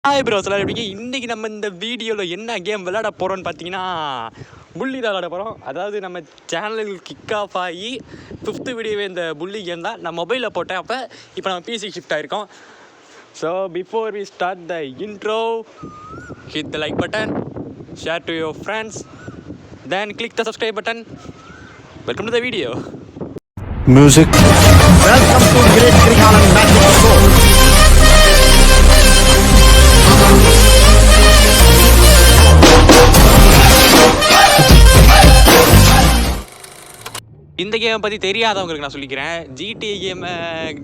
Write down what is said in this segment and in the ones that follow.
Hi bros எல்லாரும் எப்படிங்க? இன்றைக்கி நம்ம இந்த வீடியோவில் என்ன கேம் விளையாட போகிறோன்னு பார்த்தீங்கன்னா புள்ளி தான் விளையாட போகிறோம். அதாவது நம்ம சேனல் கிக் ஆஃப் ஆகி 5th வீடியோவே இந்த புள்ளி கேம் தான். நான் மொபைலில் போட்டேன். இப்போ நம்ம பிசி ஷிஃப்ட் ஆகிருக்கோம். So before we start the intro, hit the like button, share to your friends, then click the subscribe button. Welcome to the video. Music. Welcome to Great Krigalan Magic Show. இந்த கேமை பற்றி தெரியாதவங்களுக்கு நான் சொல்லிக்கிறேன். GTA கேமை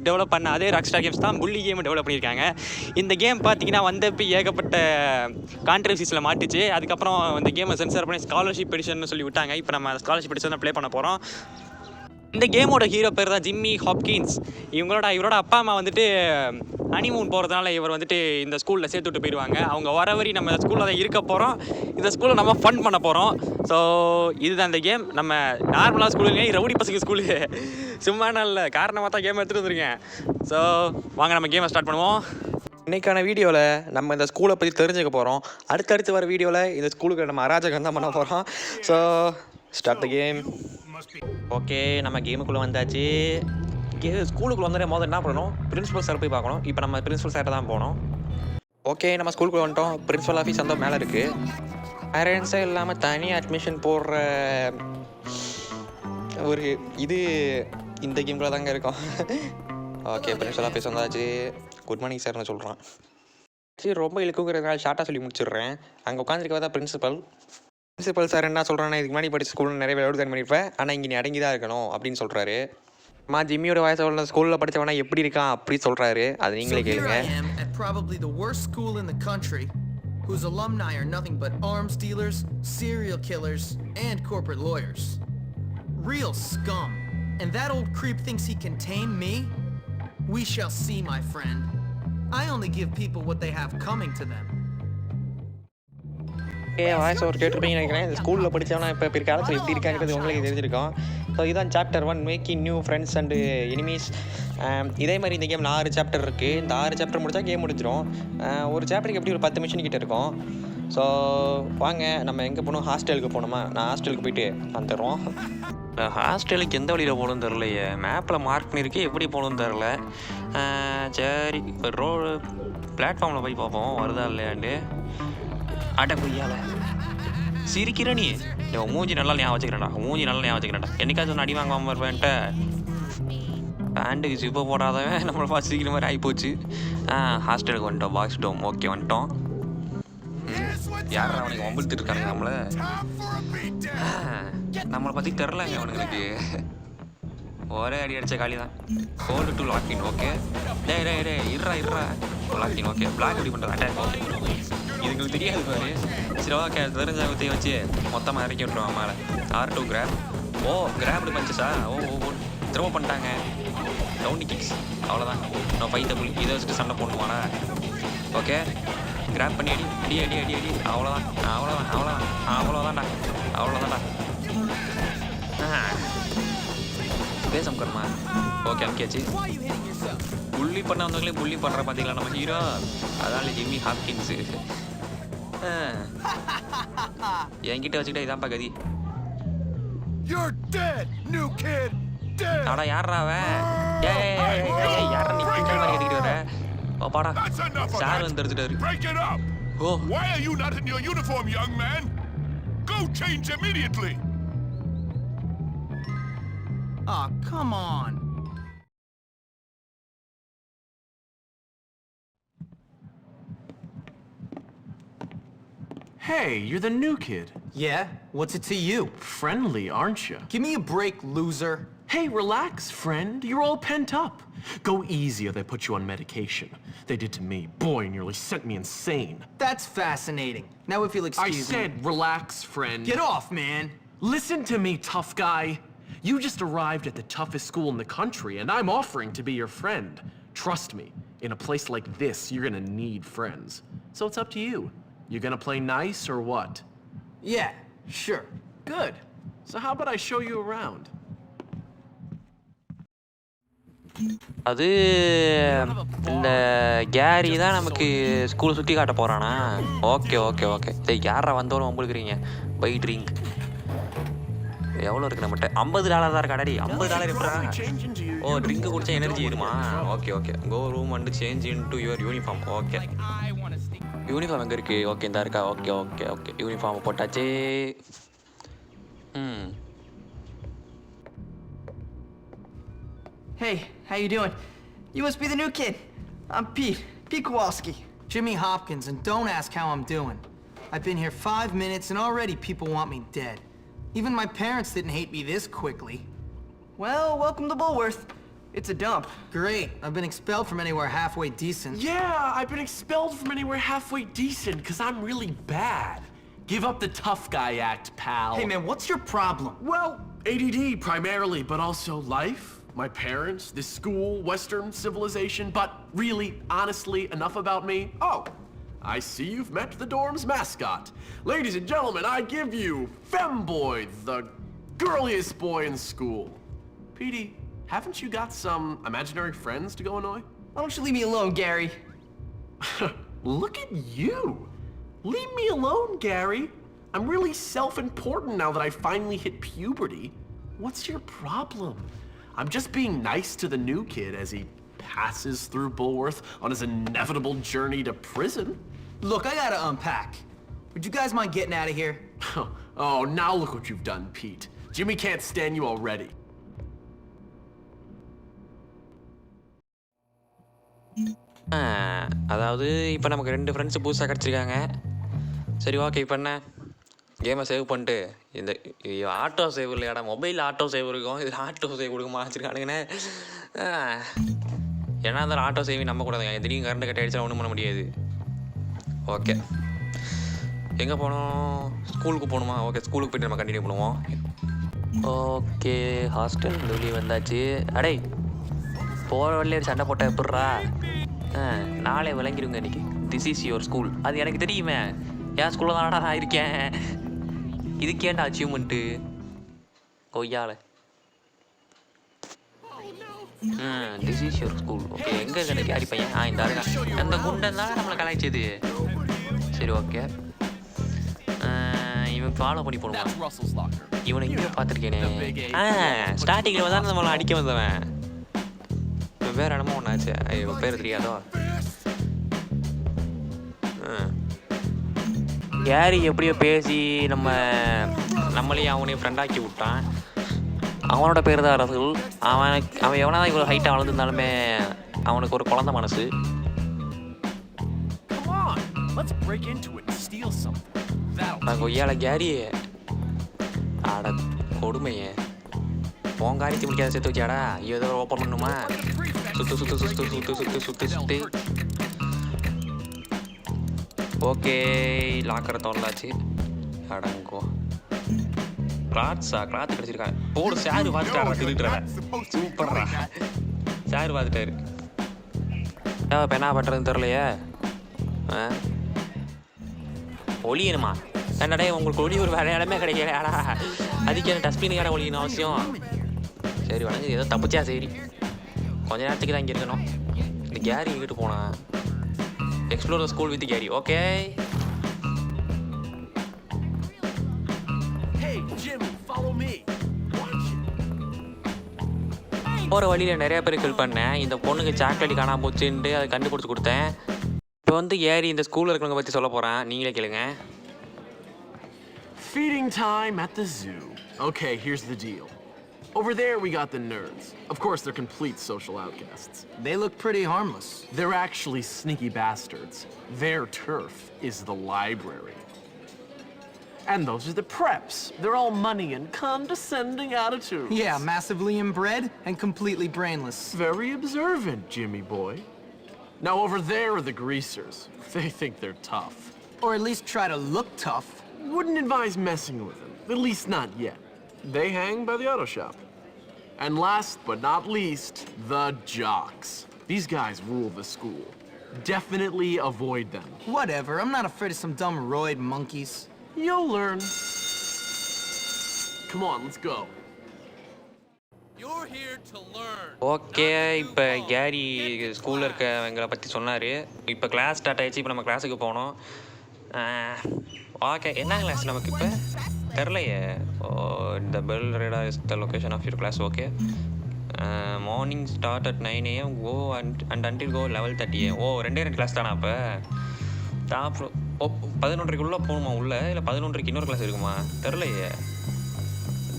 develop பண்ண அதே Rockstar games தான் புள்ளி கேமை டெவலப் பண்ணியிருக்காங்க. இந்த கேம் பார்த்தீங்கன்னா வந்தப்போ ஏகப்பட்ட கான்ட்ரவர்சிஸில் மாட்டுச்சு. அதுக்கப்புறம் இந்த கேமை சென்சார் பண்ணி ஸ்காலர்ஷிப் எடிஷன் சொல்லி விட்டாங்க. இப்போ நம்ம ஸ்காலர்ஷிப் எடிஷன் தான் ப்ளே பண்ண போகிறோம். இந்த கேமோட ஹீரோ பேர் தான் ஜிம்மி ஹாப்கின்ஸ். இவரோட அப்பா அம்மா வந்துட்டு ஹனிமூன் போகிறதுனால இவர் வந்துட்டு இந்த ஸ்கூலில் சேர்த்து விட்டு போயிடுவாங்க. அவங்க வர வரி நம்ம இந்த ஸ்கூலில் தான் இருக்க போகிறோம். இந்த ஸ்கூலில் நம்ம ஃபன் பண்ண போகிறோம். ஸோ இதுதான் இந்த கேம். நம்ம நார்மலாக ஸ்கூலுங்க ரவுடி பசங்க ஸ்கூலு சும்மா இல்லை, காரணமாக தான் கேம் எடுத்துகிட்டு வந்துருக்கேன். ஸோ வாங்க நம்ம கேமை ஸ்டார்ட் பண்ணுவோம். இன்றைக்கான வீடியோவில் நம்ம இந்த ஸ்கூலை பற்றி தெரிஞ்சுக்க போகிறோம். அடுத்தடுத்து வர வீடியோவில் இந்த ஸ்கூலுக்கு நம்ம அராஜகம் தான் பண்ண போகிறோம். So start the game. Okay, நம்ம கேமுக்குள்ளே வந்தாச்சு. ஸ்கூலுக்குள்ள வந்தாலே முதல்ல என்ன பண்ணணும், பிரின்ஸிபல் சார் போய் பார்க்கணும். இப்போ நம்ம பிரின்ஸிபல் சார்ட்ட தான் போகணும். ஓகே, நம்ம ஸ்கூலுக்குள்ளே வந்துட்டோம். பிரின்ஸிபல் ஆஃபீஸ் அந்த மேலே இருக்குது. பேரண்ட்ஸே இல்லாமல் தனி அட்மிஷன் போடுற ஒரு இது இந்த கேமுக்குள்ள தாங்க இருக்கும். ஓகே, பிரின்ஸிபல் ஆஃபீஸ் வந்தாச்சு. குட் மார்னிங் சார்னு சொல்கிறான். சரி, ரொம்ப இழுக்குங்கிறதுனால ஷார்ட்டாக சொல்லி முடிச்சிடுறேன். அங்கே உட்காந்துருக்கவா தான் பிரின்ஸிபல் சார் என்ன சொல்கிறான்னா, இதுக்கு முன்னாடி படித்த ஸ்கூலில் நிறைய விளையாடு தன் பண்ணியிருப்பேன், ஆனால் இங்கே நீ அடங்கி தான் இருக்கணும் அப்படின்னு சொல்கிறாரு. ஜிம்மியோட வயசு ஸ்கூலில் படித்தவனா எப்படி இருக்கான் அப்படி சொல்கிறாரு. அது நீங்களே கேளுங்க. Probably the worst school in the country, whose alumni are nothing but arms dealers, serial killers, and corporate lawyers. Real scum. And that old creep thinks he can tame me? We shall see, my friend. I only give people what they have coming to them. Voice ஒரு கேட்டுருப்பீங்கன்னு நினைக்கிறேன். இந்த ஸ்கூலில் படித்தவனா இப்போ காலத்தில் எப்படி இருக்காங்கிறது உங்களுக்கு தெரிஞ்சிருக்கும். ஸோ இதுதான் chapter 1, making new friends and enemies. இதே மாதிரி இந்த கேமில் 6 சாப்டர் இருக்குது. இந்த 6 சாப்டர் முடித்தா கேம் முடிச்சிடும். ஒரு சாப்டருக்கு எப்படி ஒரு 10 மிஷன் கிட்டே இருக்கும். ஸோ வாங்க நம்ம எங்கே போகணும், ஹாஸ்டலுக்கு போகணுமா? நான் ஹாஸ்டலுக்கு போயிட்டு வந்துடுறோம். ஹாஸ்டலுக்கு எந்த வழியில் போகணுன்னு தெரிலையே. மேப்பில் மார்க் பண்ணியிருக்கு, எப்படி போகணுன்னு தெரில. சரி, இப்போ பிளாட்ஃபார்மில் போய் பார்ப்போம் வருதா இல்லையாண்டு. அட பொய்யால சிரிக்கிற நீ. மூஞ்சி நல்லா ஞாபகம் வச்சுக்கிறேன்டா. என்னைக்காச்சும் அடி வாங்காமல் இருப்பேன்ட்ட. பேண்ட்டுக்கு சிப்பை போடாதவன் நம்மளை பார்த்து சிரிக்கிற மாதிரி ஆகிப்போச்சு. ஹாஸ்டலுக்கு வந்துட்டோம். பாக்ஸ் டோம். ஓகே, வந்துட்டோம். யாரும் அவனுக்கு வம்பிழுத்துட்டு இருக்கானுங்க நம்மளை பற்றி தெரிலங்க அவனுங்களுக்கு. ஒரே அடி அடித்த காலி தான். Hold to login. ஓகே, டே இருறா லாக்இன். ஓகே, பிளாக் எப்படி பண்ணுறது, அட்டாக். ஓகே, இதுங்களுக்கு தெரியாது பாரு. சரி, ஓகே, தெரிஞ்சவத்தையும் வச்சு மொத்தமாக இறக்கி விட்ருவான் மேலே. R2 graph. ஓ, கிராப்டு பஞ்சஸா? ஓ திரும்ப பண்ணிட்டாங்க. டவுனி கிக்ஸ். அவ்வளோதான். நான் ஃபைத்த புள்ளி இதை வச்சுட்டு சண்டை போடணுமாடா. ஓகே, கிராப் பண்ணி அடி. அவ்வளோதான்டா. பேசம் கர்மா. ஓகே, அமுக்கியாச்சு. புள்ளி பண்ண வந்தவங்களே புள்ளி பண்ணுற பார்த்தீங்களா நம்ம ஹீரோ. அதனால ஜிம்மி ஹாப்கின்ஸு என்கிட்ட வச்சுக்கிட்டா இதான்ப்பா கதி. ஆடா யாரா அவன்? யாரா நீ பிஞ்சல் மாதிரி கட்டிக்கிட்டு வர? ஓ பாடா, சார் வந்து தெரிஞ்சுட்டாரு. ஓ, why are you not in your uniform, young man? Go change immediately. Ah, come on. Hey, you're the new kid. Yeah, what's it to you? Friendly, aren't you? Give me a break, loser. Hey, relax, friend. You're all pent up. Go easy or they put you on medication. They did to me. Boy, nearly sent me insane. That's fascinating. Now if you'll excuse me. I said relax, friend. Get off, man. Listen to me, tough guy. You just arrived at the toughest school in the country, and I'm offering to be your friend. Trust me, in a place like this, you're gonna need friends. So it's up to you. You gonna play nice or what? Yeah, sure. Good. So how about I show you around? அது இந்த carry தான் நமக்கு school சுற்றி காட்ட போகிறானா? Okay okay okay. சரி, யாரா வந்தோன்னு உங்களுக்குறீங்க? By drink எவ்வளோ இருக்குது நம்மகிட்ட? $50 தான் இருக்கா? டாடி $50 எப்படா? ஓ, ட்ரிங்க் குடிச்சா எனர்ஜி ஏறுமா? Okay okay. Go room and change into your uniform. Okay, uniform எங்கே இருக்குது? ஓகே, இந்த இருக்கா? Okay okay okay. யூனிஃபார்ம் போட்டாச்சு. Hey, how you doing? You must be the new kid. I'm Pete Kowalski. Jimmy Hopkins, and don't ask how I'm doing. I've been here 5 minutes and already people want me dead. Even my parents didn't hate me this quickly. Well, welcome to Bullworth. It's a dump. Great, I've been expelled from anywhere halfway decent. Yeah, I've been expelled from anywhere halfway decent because I'm really bad. Give up the tough guy act, pal. Hey man, what's your problem? Well, ADD primarily, but also life, my parents, this school, Western civilization, but really, honestly, enough about me. Oh, I see you've met the dorm's mascot. Ladies and gentlemen, I give you Femboy, the girliest boy in school. Petey, haven't you got some imaginary friends to go annoy? Why don't you leave me alone, Gary? Look at you! Leave me alone, Gary. I'm really self-important now that I finally hit puberty. What's your problem? I'm just being nice to the new kid as he passes through Bullworth on his inevitable journey to prison. Look, I gotta unpack. Would you guys mind getting out of here? Oh, now look what you've done, Pete. Jimmy can't stand you already. அதாவது இப்போ நமக்கு 2 friends புதுசாக கிடச்சிருக்காங்க. சரி, okay. இப்போ என்ன, கேமை save பண்ணிட்டு இந்த ஆட்டோ சேவ் இல்லையாடா, மொபைலில் ஆட்டோ சேவ் இருக்கும், இதில் ஆட்டோ சேவ் கொடுக்குமா வச்சுருக்கானுங்கண்ணே. ஏன்னா இருந்தாலும் ஆட்டோ சேவிங் நம்ப கூடாதுங்க. திடீர்னு கரண்ட் கட் ஆகிடுச்சா ஒன்றும் பண்ண முடியாது. ஓகே, எங்கே போகணும்? ஸ்கூலுக்கு போகணுமா? ஓகே, ஸ்கூலுக்கு போய்ட்டு நம்ம கண்டினியூ பண்ணுவோம். ஓகே, ஹாஸ்டல் வெளியே வந்தாச்சு. அடே, போகிற வழியே சண்டை போட்டால் எப்பட்றா? நாளே விளங்கிடுங்க இன்றைக்கி. This is your school. அது எனக்கு தெரியுமே, என் ஸ்கூலில் தானடா நான் இருக்கேன். இதுக்கேண்டா அச்சீவ்மெண்ட்டு கொய்யால. This is your school. Okay, எங்கே இருக்கு கேரி பையன்? இந்த ஆளுங்க அந்த குண்டன் தான் நம்மளை கலாய்ச்சது. சரி, ஓகே. இவன் ஃபாலோ பண்ணி போடுவான். இவனை இங்கே பார்த்துருக்கேனே. ஸ்டார்டிங்கில் தான் நம்மளை அடிக்க வந்தவன். இவன் பேர் என்னமோ ஒன்றாச்சு. இவன் பேர் தெரியாதோ? கேரி எப்படியோ பேசி நம்மளையும் அவனையும் ஃப்ரெண்டாக்கி விட்டான். அவனோட பேர் தான் ரசூல். அவன் எவனா தான் இவ்வளோ ஹைட்டாக வளர்ந்துருந்தாலுமே அவனுக்கு ஒரு குழந்தை மனசு. நான் கொய்யால கேரி ஆட கொடுமையே. உன் காரியத்தை முடிக்காத சேர்த்து வச்சாடா. ஏதோ ஓப்பன் பண்ணுமா? சுத்து சுத்து சுத்து சுத்து சுத்து சுத்து சுத்து. ஓகே, லாக்கரை திறந்தாச்சு. அடங்கோ, கிளாத்து கிடச்சிருக்காங்க. போடு, சாரு பார்த்துட்டாரா? திருட்டுறா, சூப்பர்ரா. சாரு பார்த்துட்டாரு. இப்போ என்ன பண்ணுறதுன்னு தெரிலையே. ஒளியணுமா? என்னடே, உங்களுக்கு ஒளி ஒரு வேலை இடமே கிடைக்கலையாடா? அதுக்கு என்ன டஸ்ட்பின் கடை ஒளியணும் அவசியம்? சரி, வணங்க, ஏதோ தப்பிச்சா சரி. கொஞ்ச நேரத்துக்கு தான் இங்கே இருக்கணும். இந்த கேரி எங்கிட்டு போனான்? Explore the school with carry. Okay, போகிற வழியில் நிறைய பேருக்கு ஹெல்ப் பண்ணேன். இந்த பொண்ணுக்கு சாக்லேட் காணாம போச்சுன்ட்டு அதை கண்டுபிடிச்சி கொடுத்தேன். இப்போ வந்து ஏறி இந்த ஸ்கூலில் இருக்கிறவங்க பற்றி சொல்ல போகிறேன். நீங்களே கேளுங்க. Feeding time at the zoo. Okay, here's the deal. Over there we got the nerds. Of course, they're complete social outcasts. They look pretty harmless. They're actually sneaky bastards. Their turf is the library. And those are the preps. They're all money and condescending attitudes. Yeah, massively inbred and completely brainless. Very observant, Jimmy boy. Now over there are the greasers. They think they're tough. Or at least try to look tough. Wouldn't advise messing with them. At least not yet. They hang by the auto shop. And last but not least, the jocks. These guys rule the school. Definitely avoid them. Whatever, I'm not afraid of some dumb roid monkeys. You'll learn. Come on, let's go. You're here to learn. Okay, இப்போ carry ஸ்கூலில் இருக்கவங்களை பற்றி சொன்னார். இப்போ class start ஆகிடுச்சு. இப்போ நம்ம கிளாஸுக்கு போனோம். ஓகே, என்ன கிளாஸ் நமக்கு இப்போ தெரிலையே. Oh, the bell radar is the location of your class. Okay, morning start at 9 AM go and until go 11:30 AM. ஓ, 2 கிளாஸ் தானே அப்போ? அப்புறம் 11:30க்குள்ளே போகணுமா உள்ளே? இல்லை 11:30க்கு இன்னொரு கிளாஸ் இருக்குமா? தெரிலையே.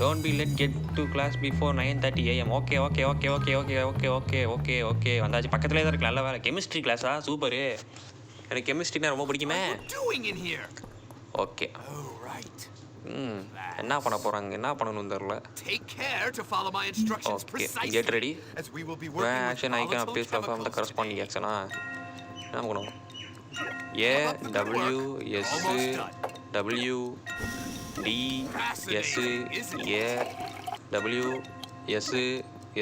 Don't be late get to class before 9:30 AM. Okay okay okay okay okay okay okay okay okay வந்தாச்சு. பக்கத்துலேயே தான் இருக்கு. நல்ல வேலை. கெமிஸ்ட்ரி கிளாஸா? சூப்பரு. எனக்கு கெமிஸ்ட்ரினா ரொம்ப பிடிக்குமே. ஓகே. என்ன பண்ண போகிறாங்க, என்ன பண்ணணும்னு தெரில. Okay, get ready. Action icon applies perform the corresponding ஆக்ஷனா? என்ன பண்ணணும்? A W S W D S A W S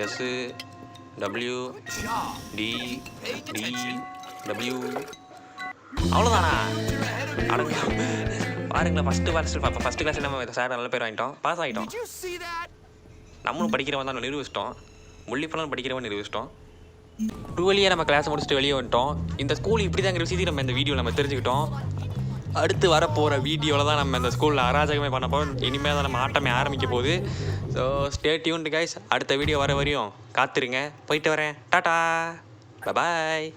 S W D D W. அவ்வளோதானா? அடங்க பாருங்களேன். ஃபஸ்ட்டு கிளாஸ் நம்ம சார் நல்ல பேர் வாங்கிட்டோம், பாஸ் ஆகிட்டோம். நம்மளும் படிக்கிறவன் தான் நிரூபிச்சிட்டோம். முள்ளிப்பழம் படிக்கிறவன் நிரூபிச்சிட்டோம். டுவெலியே நம்ம கிளாஸ் முடிச்சுட்டு வெளியே வந்துட்டோம். இந்த ஸ்கூல் இப்படி தாங்கிற விஷயத்தையும் நம்ம இந்த வீடியோவில் நம்ம தெரிஞ்சுக்கிட்டோம். அடுத்து வரப்போகிற வீடியோவில் தான் நம்ம இந்த ஸ்கூலில் அராஜகமே பண்ண போகிறோம். இனிமேல் தான் நம்ம ஆட்டமே ஆரம்பிக்க போகுது. So stay tuned guys. அடுத்த வீடியோ வர வரையும் காத்துருங்க. போயிட்டு வரேன். டாடா, பாய்.